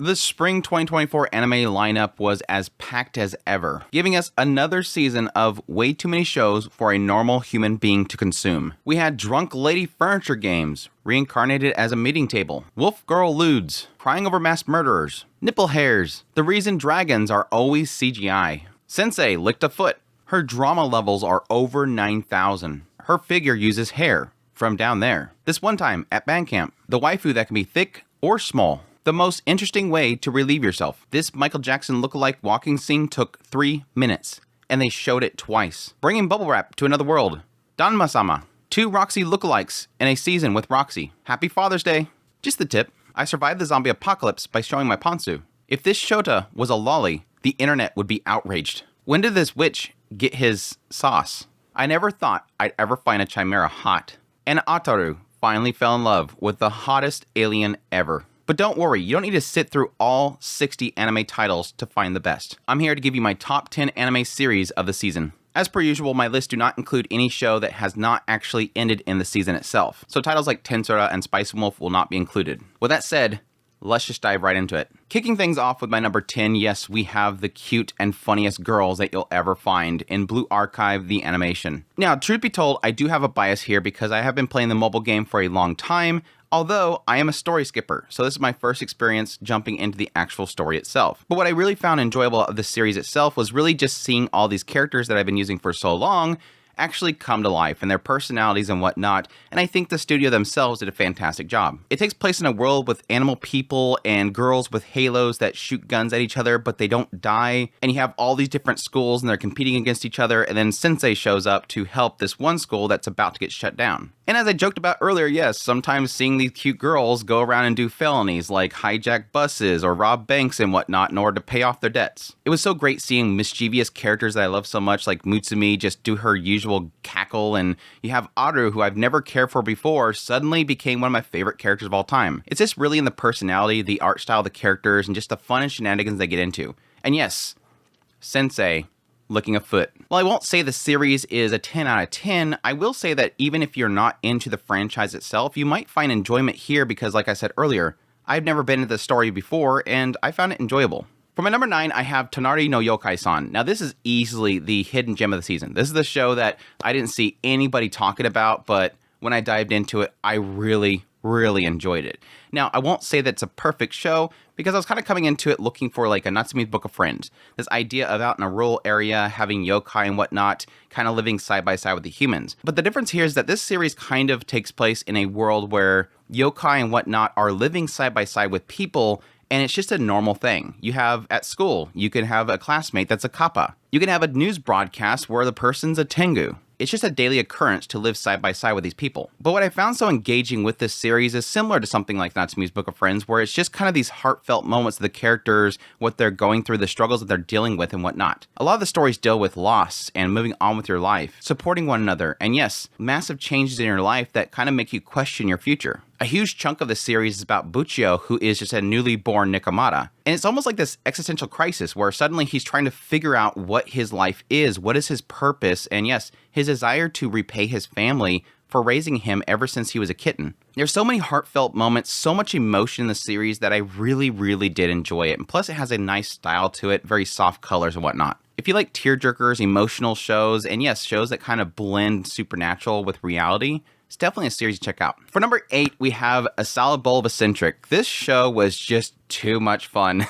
The spring 2024 anime lineup was as packed as ever, giving us another season of way too many shows for a normal human being to consume. We had Drunk Lady Furniture Games, reincarnated as a meeting table, Wolf Girl Ludes, Crying Over Masked Murderers, Nipple Hairs, The Reason Dragons Are Always CGI, Sensei Licked a Foot, her drama levels are over 9,000, her figure uses hair from down there, This One Time at band camp, the waifu that can be thick or small, The Most Interesting Way to Relieve Yourself. This Michael Jackson lookalike walking scene took 3 minutes, and they showed it twice. Bringing bubble wrap to another world. Danma-sama. 2 Roxy lookalikes in a season with Roxy. Happy Father's Day. Just the tip. I survived the zombie apocalypse by showing my Ponsu. If this Shota was a lolly, the internet would be outraged. When did this witch get his sauce? I never thought I'd ever find a chimera hot. And Ataru finally fell in love with the hottest alien ever. But don't worry, you don't need to sit through all 60 anime titles to find the best. I'm here to give you my top 10 anime series of the season. As per usual, my lists do not include any show that has not actually ended in the season itself. So titles like Tensura and Spice Wolf will not be included. With that said, let's just dive right into it. Kicking things off with my number 10, yes, we have the cute and funniest girls that you'll ever find in Blue Archive, the animation. Now, truth be told, I do have a bias here because I have been playing the mobile game for a long time, although I am a story skipper, so this is my first experience jumping into the actual story itself. But what I really found enjoyable of the series itself was really just seeing all these characters that I've been using for so long actually come to life and their personalities and whatnot, and I think the studio themselves did a fantastic job. It takes place in a world with animal people and girls with halos that shoot guns at each other, but they don't die, and you have all these different schools and they're competing against each other, and then Sensei shows up to help this one school that's about to get shut down. And as I joked about earlier, yes, sometimes seeing these cute girls go around and do felonies like hijack buses or rob banks and whatnot in order to pay off their debts. It was so great seeing mischievous characters that I love so much, like Mutsumi just do her usual cackle, and you have Aru, who I've never cared for before, suddenly became one of my favorite characters of all time. It's just really in the personality, the art style of the characters, and just the fun and shenanigans they get into. And yes, Sensei licking a foot. While I won't say the series is a 10 out of 10, I will say that even if you're not into the franchise itself, you might find enjoyment here because, like I said earlier, I've never been into the story before and I found it enjoyable. For my number 9, I have Tonari no Yokai-san. Now this is easily the hidden gem of the season. This is the show that I didn't see anybody talking about, but when I dived into it, I really enjoyed it. Now, I won't say that it's a perfect show because I was kind of coming into it looking for like a Natsume's Book of Friends. This idea of out in a rural area, having yokai and whatnot, kind of living side by side with the humans. But the difference here is that this series kind of takes place in a world where yokai and whatnot are living side by side with people, and it's just a normal thing. You have at school, you can have a classmate that's a kappa. You can have a news broadcast where the person's a tengu. It's just a daily occurrence to live side by side with these people. But what I found so engaging with this series is similar to something like Natsume's Book of Friends, where it's just kind of these heartfelt moments of the characters, what they're going through, the struggles that they're dealing with and whatnot. A lot of the stories deal with loss and moving on with your life, supporting one another, and yes, massive changes in your life that kind of make you question your future. A huge chunk of the series is about Buchio, who is just a newly born Nikomata. And it's almost like this existential crisis where suddenly he's trying to figure out what his life is, what is his purpose, and yes, his desire to repay his family for raising him ever since he was a kitten. There's so many heartfelt moments, so much emotion in the series that I really did enjoy it. And plus it has a nice style to it, very soft colors and whatnot. If you like tearjerkers, emotional shows, and yes, shows that kind of blend supernatural with reality, it's definitely a series to check out. For number 8, we have A Salad Bowl of Eccentric. This show was just too much fun.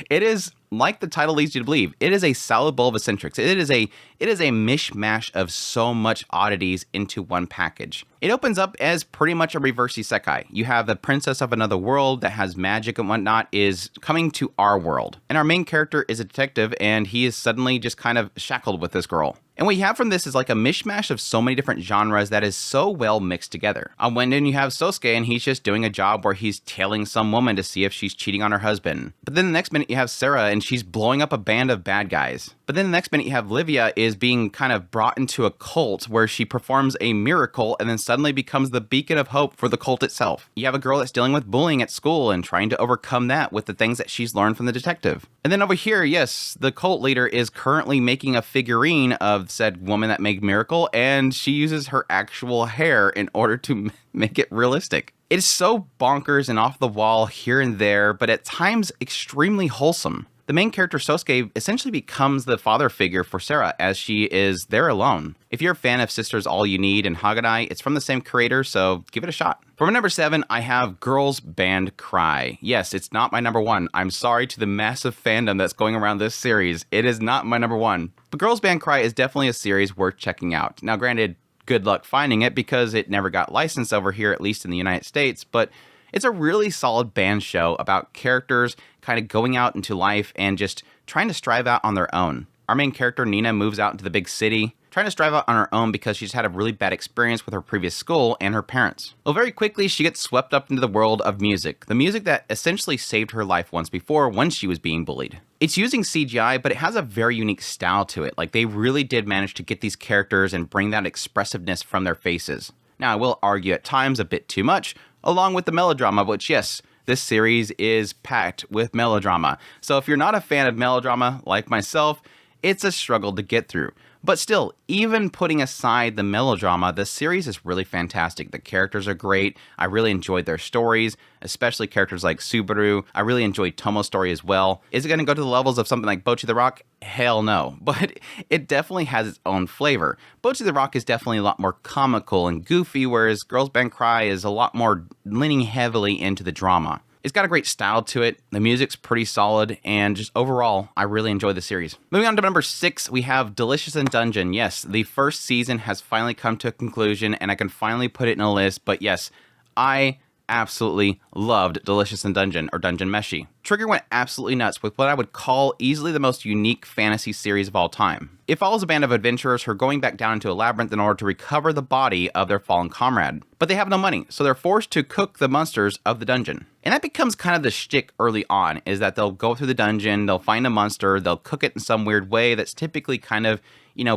It is, like the title leads you to believe, it is a salad bowl of eccentrics. It is a mishmash of so much oddities into one package. It opens up as pretty much a reverse isekai. You have the princess of another world that has magic and whatnot is coming to our world. And our main character is a detective and he is suddenly just kind of shackled with this girl. And what you have from this is like a mishmash of so many different genres that is so well mixed together. On one end you have Sosuke and he's just doing a job where he's tailing some woman to see if she's cheating on her husband. But then the next minute you have Sarah and she's blowing up a band of bad guys. But then the next minute you have Livia is being kind of brought into a cult where she performs a miracle and then suddenly becomes the beacon of hope for the cult itself. You have a girl that's dealing with bullying at school and trying to overcome that with the things that she's learned from the detective. And then over here, yes, the cult leader is currently making a figurine of said woman that made miracle, and she uses her actual hair in order to make it realistic. It's so bonkers and off the wall here and there, but at times extremely wholesome. The main character Sosuke essentially becomes the father figure for Sarah as she is there alone. If you're a fan of Sisters All You Need and Haganai, it's from the same creator, so give it a shot. For my number 7, I have Girls Band Cry. Yes, it's not my number 1. I'm sorry to the massive fandom that's going around this series. It is not my number 1. But Girls Band Cry is definitely a series worth checking out. Now granted, good luck finding it because it never got licensed over here, at least in the United States, but it's a really solid band show about characters kind of going out into life and just trying to strive out on their own. Our main character, Nina, moves out into the big city, trying to strive out on her own because she's had a really bad experience with her previous school and her parents. Well, very quickly, she gets swept up into the world of music, the music that essentially saved her life once before when she was being bullied. It's using CGI, but it has a very unique style to it. Like, they really did manage to get these characters and bring that expressiveness from their faces. Now, I will argue at times a bit too much, along with the melodrama, which, yes, this series is packed with melodrama. So if you're not a fan of melodrama, like myself, it's a struggle to get through. But still, even putting aside the melodrama, the series is really fantastic. The characters are great. I really enjoyed their stories, especially characters like Subaru. I really enjoyed Tomo's story as well. Is it going to go to the levels of something like Bocchi the Rock? Hell no. But it definitely has its own flavor. Bocchi the Rock is definitely a lot more comical and goofy, whereas Girls Band Cry is a lot more leaning heavily into the drama. It's got a great style to it, the music's pretty solid, and just overall, I really enjoy the series. Moving on to number 6, we have Delicious in Dungeon. Yes, the first season has finally come to a conclusion, and I can finally put it in a list, but yes, I absolutely loved Delicious in Dungeon, or Dungeon Meshi. Trigger went absolutely nuts with what I would call easily the most unique fantasy series of all time. It follows a band of adventurers who are going back down into a labyrinth in order to recover the body of their fallen comrade. But they have no money, so they're forced to cook the monsters of the dungeon. And that becomes kind of the shtick early on, is that they'll go through the dungeon, they'll find a monster, they'll cook it in some weird way that's typically kind of,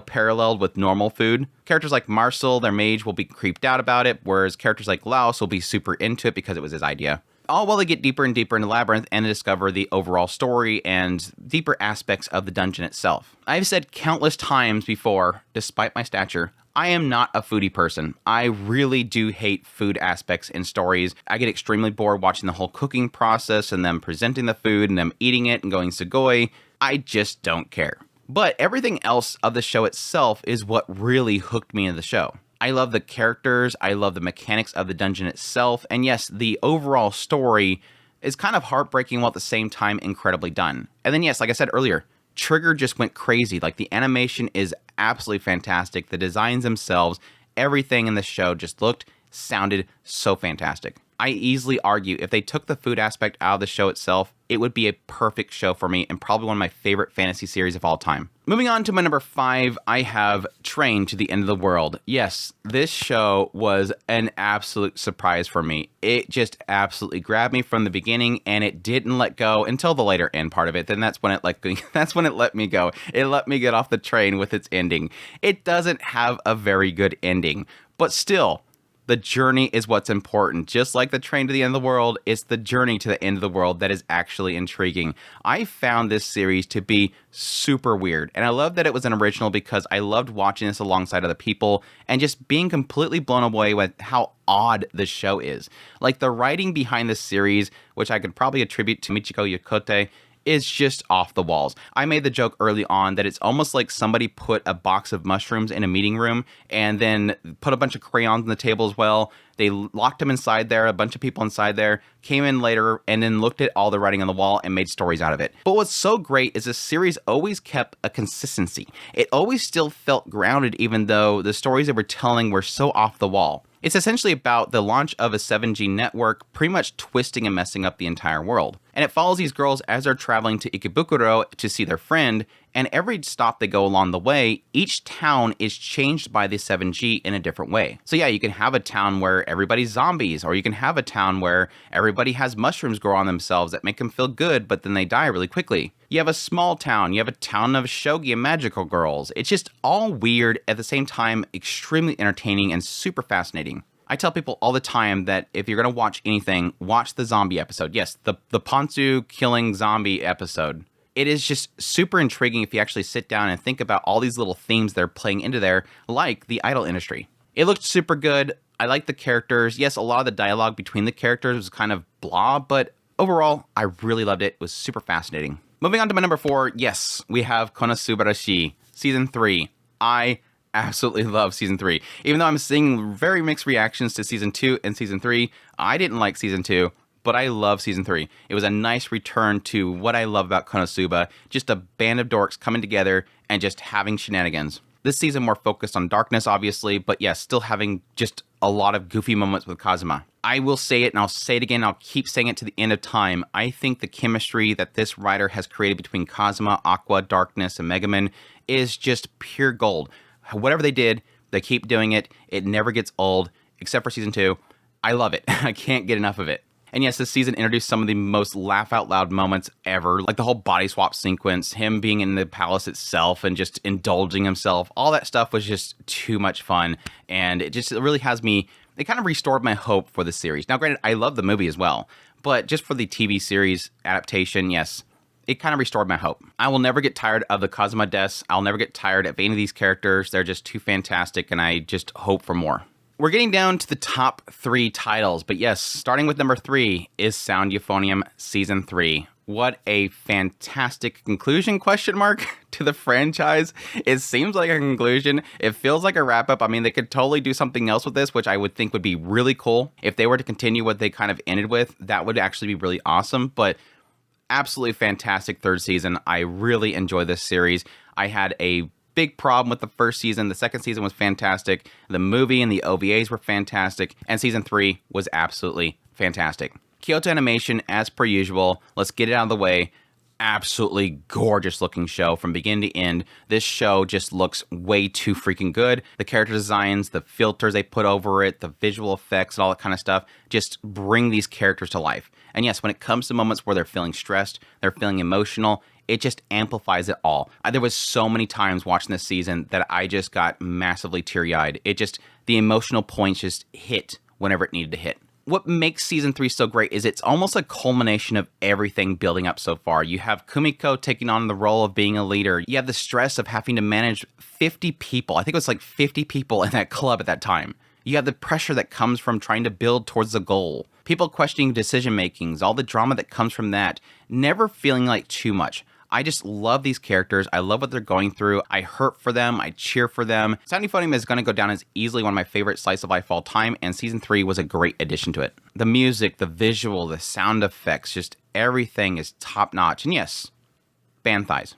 paralleled with normal food. Characters like Marcel, their mage, will be creeped out about it, whereas characters like Laos will be super into it because it was his idea. All while they get deeper and deeper in the labyrinth and discover the overall story and deeper aspects of the dungeon itself. I've said countless times before, despite my stature, I am not a foodie person. I really do hate food aspects in stories. I get extremely bored watching the whole cooking process and them presenting the food and them eating it and going sugoi. I just don't care. But everything else of the show itself is what really hooked me into the show. I love the characters, I love the mechanics of the dungeon itself, and yes, the overall story is kind of heartbreaking while at the same time incredibly done. And then yes, like I said earlier, Trigger just went crazy. Like, the animation is absolutely fantastic, the designs themselves, everything in the show just sounded so fantastic. I easily argue if they took the food aspect out of the show itself, it would be a perfect show for me and probably one of my favorite fantasy series of all time. Moving on to my number 5, I have Train to the End of the World. Yes, this show was an absolute surprise for me. It just absolutely grabbed me from the beginning, and it didn't let go until the later end part of it. Then that's when it let me go. It let me get off the train with its ending. It doesn't have a very good ending, but still, the journey is what's important. Just like the train to the end of the world, it's the journey to the end of the world that is actually intriguing. I found this series to be super weird, and I love that it was an original because I loved watching this alongside other people and just being completely blown away with how odd the show is. Like, the writing behind this series, which I could probably attribute to Michiko Yokote, is just off the walls. I made the joke early on that it's almost like somebody put a box of mushrooms in a meeting room and then put a bunch of crayons on the table as well. They locked them inside there, a bunch of people inside there, came in later, and then looked at all the writing on the wall and made stories out of it. But what's so great is this series always kept a consistency. It always still felt grounded even though the stories they were telling were so off the wall. It's essentially about the launch of a 7G network pretty much twisting and messing up the entire world. And it follows these girls as they're traveling to Ikebukuro to see their friend, and every stop they go along the way, each town is changed by the 7G in a different way. So yeah, you can have a town where everybody's zombies, or you can have a town where everybody has mushrooms grow on themselves that make them feel good, but then they die really quickly. You have a small town, you have a town of shogi and magical girls. It's just all weird, at the same time extremely entertaining and super fascinating. I tell people all the time that if you're going to watch anything, watch the zombie episode. Yes, the Ponzu killing zombie episode. It is just super intriguing if you actually sit down and think about all these little themes they're playing into there, like the idol industry. It looked super good. I like the characters. Yes, a lot of the dialogue between the characters was kind of blah, but overall, I really loved it. It was super fascinating. Moving on to my number 4, yes, we have Konosuba Season 3. I absolutely love Season 3. Even though I'm seeing very mixed reactions to Season 2 and Season 3, I didn't like Season 2, but I love Season 3. It was a nice return to what I love about Konosuba, just a band of dorks coming together and just having shenanigans. This season more focused on darkness, obviously, but yes, still having just a lot of goofy moments with Kazuma. I will say it, and I'll say it again, I'll keep saying it to the end of time. I think the chemistry that this writer has created between Kazuma, Aqua, Darkness, and Megaman is just pure gold. Whatever they did, they keep doing it. It never gets old, except for Season 2. I love it. I can't get enough of it. And yes, this season introduced some of the most laugh-out-loud moments ever, like the whole body swap sequence, him being in the palace itself and just indulging himself. All that stuff was just too much fun, and it really has me, it kind of restored my hope for the series. Now, granted, I love the movie as well, but just for the TV series adaptation, yes, it kind of restored my hope. I will never get tired of the Kazuma deaths. I'll never get tired of any of these characters. They're just too fantastic, and I just hope for more. We're getting down to the top 3 titles, but yes, starting with number 3 is Sound Euphonium Season 3. What a fantastic conclusion, question mark, to the franchise. It seems like a conclusion. It feels like a wrap-up. I mean, they could totally do something else with this, which I would think would be really cool. If they were to continue what they kind of ended with, that would actually be really awesome, but absolutely fantastic third season. I really enjoy this series. I had a big problem with the first season. The second season was fantastic. The movie and the OVAs were fantastic. And Season 3 was absolutely fantastic. Kyoto Animation, as per usual, let's get it out of the way. Absolutely gorgeous looking show from beginning to end. This show just looks way too freaking good. The character designs, the filters they put over it, the visual effects, and all that kind of stuff just bring these characters to life. And yes, when it comes to moments where they're feeling stressed, they're feeling emotional, it just amplifies it all. There was so many times watching this season that I just got massively teary-eyed. The emotional points just hit whenever it needed to hit. What makes Season 3 so great is it's almost a culmination of everything building up so far. You have Kumiko taking on the role of being a leader. You have the stress of having to manage 50 people. I think it was like 50 people in that club at that time. You have the pressure that comes from trying to build towards a goal. People questioning decision makings, all the drama that comes from that. Never feeling like too much. I just love these characters. I love what they're going through. I hurt for them. I cheer for them. Sound Euphonium is going to go down as easily one of my favorite slice of life of all time, and Season 3 was a great addition to it. The music, the visual, the sound effects, just everything is top notch. And yes, band thighs.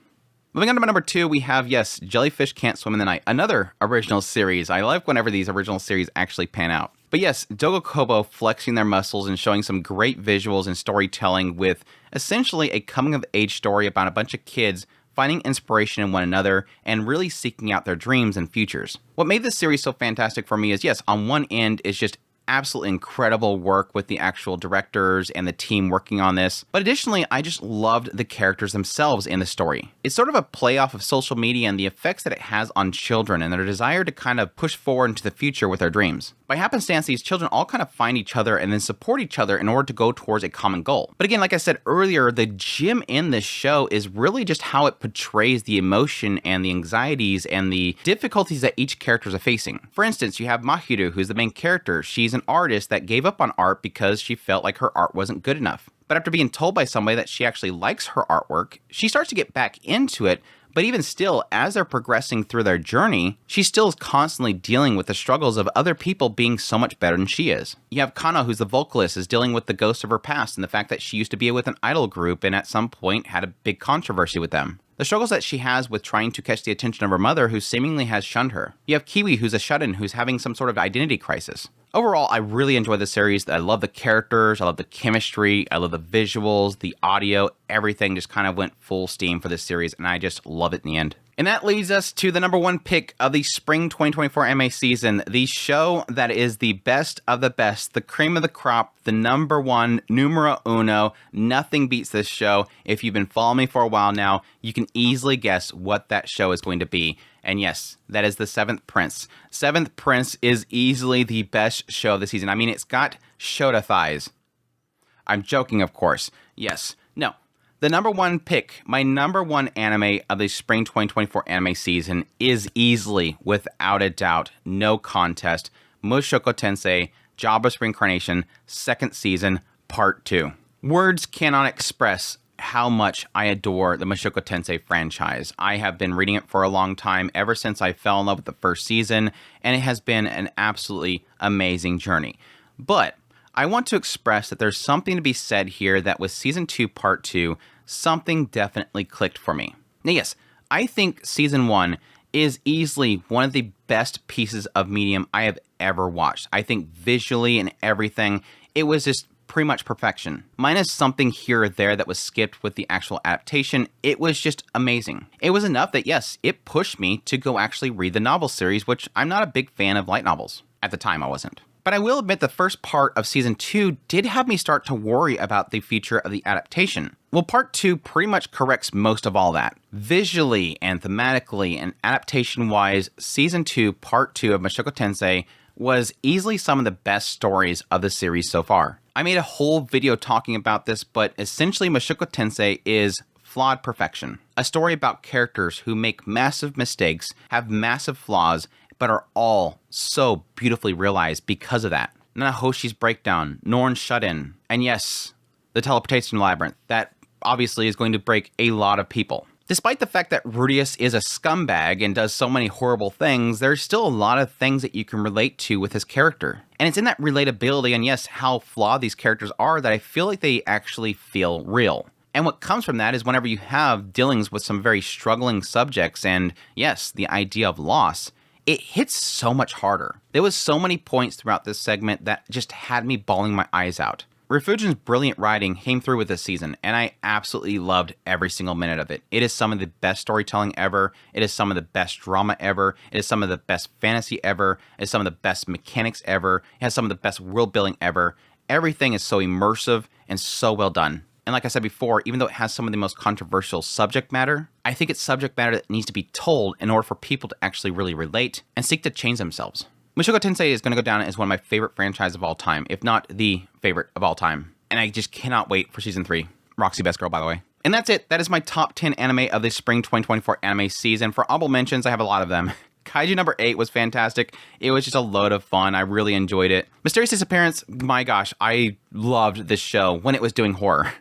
Moving on to my number 2, we have, yes, Jellyfish Can't Swim in the Night, another original series. I like whenever these original series actually pan out. But yes, Dogo Kobo flexing their muscles and showing some great visuals and storytelling with essentially a coming-of-age story about a bunch of kids finding inspiration in one another and really seeking out their dreams and futures. What made this series so fantastic for me is, yes, on one end is just absolutely incredible work with the actual directors and the team working on this. But additionally, I just loved the characters themselves in the story. It's sort of a play off of social media and the effects that it has on children and their desire to kind of push forward into the future with their dreams. By happenstance, these children all kind of find each other and then support each other in order to go towards a common goal. But again, like I said earlier, the gem in this show is really just how it portrays the emotion and the anxieties and the difficulties that each character is facing. For instance, you have Mahiru, who's the main character. She's an artist that gave up on art because she felt like her art wasn't good enough. But after being told by somebody that she actually likes her artwork, she starts to get back into it. But even still, as they're progressing through their journey, she still is constantly dealing with the struggles of other people being so much better than she is. You have Kano, who's the vocalist, is dealing with the ghosts of her past and the fact that she used to be with an idol group and at some point had a big controversy with them. The struggles that she has with trying to catch the attention of her mother, who seemingly has shunned her. You have Kiwi, who's a shut-in, who's having some sort of identity crisis. Overall, I really enjoy the series. I love the characters, I love the chemistry, I love the visuals, the audio, everything just kind of went full steam for this series, and I just love it in the end. And that leads us to the number 1 pick of the spring 2024 anime season, the show that is the best of the best, the cream of the crop, the number 1, numero uno. Nothing beats this show. If you've been following me for a while now, you can easily guess what that show is going to be. And yes, that is the Seventh Prince. Seventh Prince is easily the best show of the season. I mean, it's got Shota thighs. I'm joking, of course. Yes. No. The number 1 pick, my number 1 anime of the spring 2024 anime season is easily, without a doubt, no contest, Mushoku Tensei Jobless Reincarnation, second season, part 2. Words cannot express how much I adore the Mushoku Tensei franchise. I have been reading it for a long time, ever since I fell in love with the first season, and it has been an absolutely amazing journey. But I want to express that there's something to be said here that with season 2, part 2, something definitely clicked for me. Now, yes, I think season 1 is easily one of the best pieces of medium I have ever watched. I think visually and everything, it was just pretty much perfection. Minus something here or there that was skipped with the actual adaptation, it was just amazing. It was enough that, yes, it pushed me to go actually read the novel series, which I'm not a big fan of light novels. At the time, I wasn't. But I will admit the first part of season 2 did have me start to worry about the future of the adaptation. Well, part 2 pretty much corrects most of all that. Visually and thematically and adaptation-wise, season 2, part 2 of Mushoku Tensei was easily some of the best stories of the series so far. I made a whole video talking about this, but essentially Mushoku Tensei is flawed perfection. A story about characters who make massive mistakes, have massive flaws, but are all so beautifully realized because of that. Nanahoshi's breakdown, Norn's shut-in, and yes, the teleportation labyrinth, that obviously is going to break a lot of people. Despite the fact that Rudius is a scumbag and does so many horrible things, there's still a lot of things that you can relate to with his character. And it's in that relatability and yes, how flawed these characters are that I feel like they actually feel real. And what comes from that is whenever you have dealings with some very struggling subjects and yes, the idea of loss, it hits so much harder. There was so many points throughout this segment that just had me bawling my eyes out. Refugion's brilliant writing came through with this season, and I absolutely loved every single minute of it. It is some of the best storytelling ever. It is some of the best drama ever. It is some of the best fantasy ever. It is some of the best mechanics ever. It has some of the best world building ever. Everything is so immersive and so well done. And like I said before, even though it has some of the most controversial subject matter, I think it's subject matter that needs to be told in order for people to actually really relate and seek to change themselves. Mushoku Tensei is going to go down as one of my favorite franchises of all time, if not the favorite of all time. And I just cannot wait for season 3. Roxy best girl, by the way. And that's it. That is my top 10 anime of the spring 2024 anime season. For honorable mentions, I have a lot of them. Kaiju number 8 was fantastic. It was just a load of fun. I really enjoyed it. Mysterious Disappearance, my gosh, I loved this show when it was doing horror.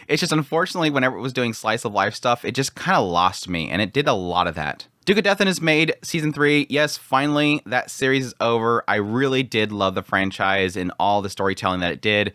It's just unfortunately, whenever it was doing slice of life stuff, it just kind of lost me, and it did a lot of that. Duke of Deathin is made, season 3. Yes, finally, that series is over. I really did love the franchise and all the storytelling that it did.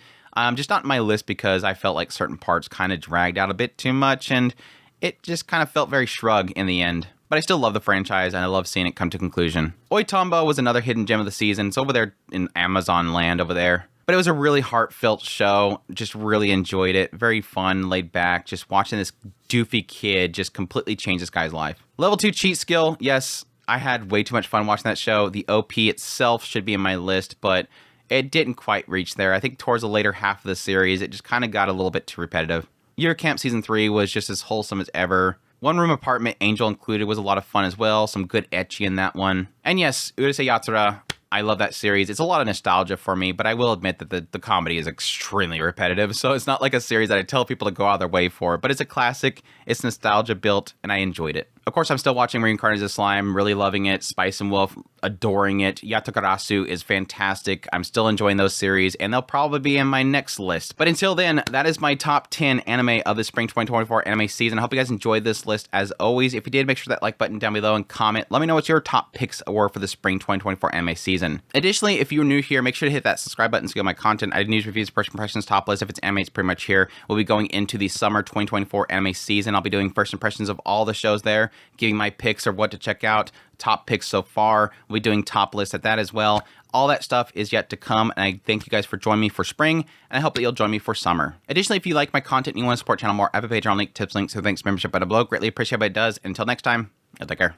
Just not in my list because I felt like certain parts kind of dragged out a bit too much, and it just kind of felt very shrug in the end. But I still love the franchise, and I love seeing it come to conclusion. Oi Tombo was another hidden gem of the season. It's over there in Amazon land over there. But it was a really heartfelt show. Just really enjoyed it. Very fun, laid back. Just watching this doofy kid just completely change this guy's life. Level 2 cheat skill. Yes, I had way too much fun watching that show. The OP itself should be in my list, but it didn't quite reach there. I think towards the later half of the series, it just kind of got a little bit too repetitive. Year Camp Season 3 was just as wholesome as ever. One Room Apartment, Angel included, was a lot of fun as well. Some good ecchi in that one. And yes, Urusei Yatsura. I love that series. It's a lot of nostalgia for me, but I will admit that the comedy is extremely repetitive, so it's not like a series that I tell people to go out of their way for, but it's a classic, it's nostalgia built, and I enjoyed it. Of course, I'm still watching Reincarnated as Slime, really loving it. Spice and Wolf, adoring it. Yatagarasu is fantastic. I'm still enjoying those series, and they'll probably be in my next list. But until then, that is my top 10 anime of the spring 2024 anime season. I hope you guys enjoyed this list as always. If you did, make sure that like button down below and comment. Let me know what your top picks were for the spring 2024 anime season. Additionally, if you're new here, make sure to hit that subscribe button to get my content. I do news, reviews, first impressions, top list. If it's anime, it's pretty much here. We'll be going into the summer 2024 anime season. I'll be doing first impressions of all the shows there, giving my picks or what to check out, top picks so far. We'll be doing top lists at that as well. All that stuff is yet to come, and I thank you guys for joining me for spring, and I hope that you'll join me for summer. Additionally, if you like my content and you want to support the channel more, I have a Patreon link, tips, links, and thanks membership button below. Greatly appreciate what it does. Until next time, y'all take care.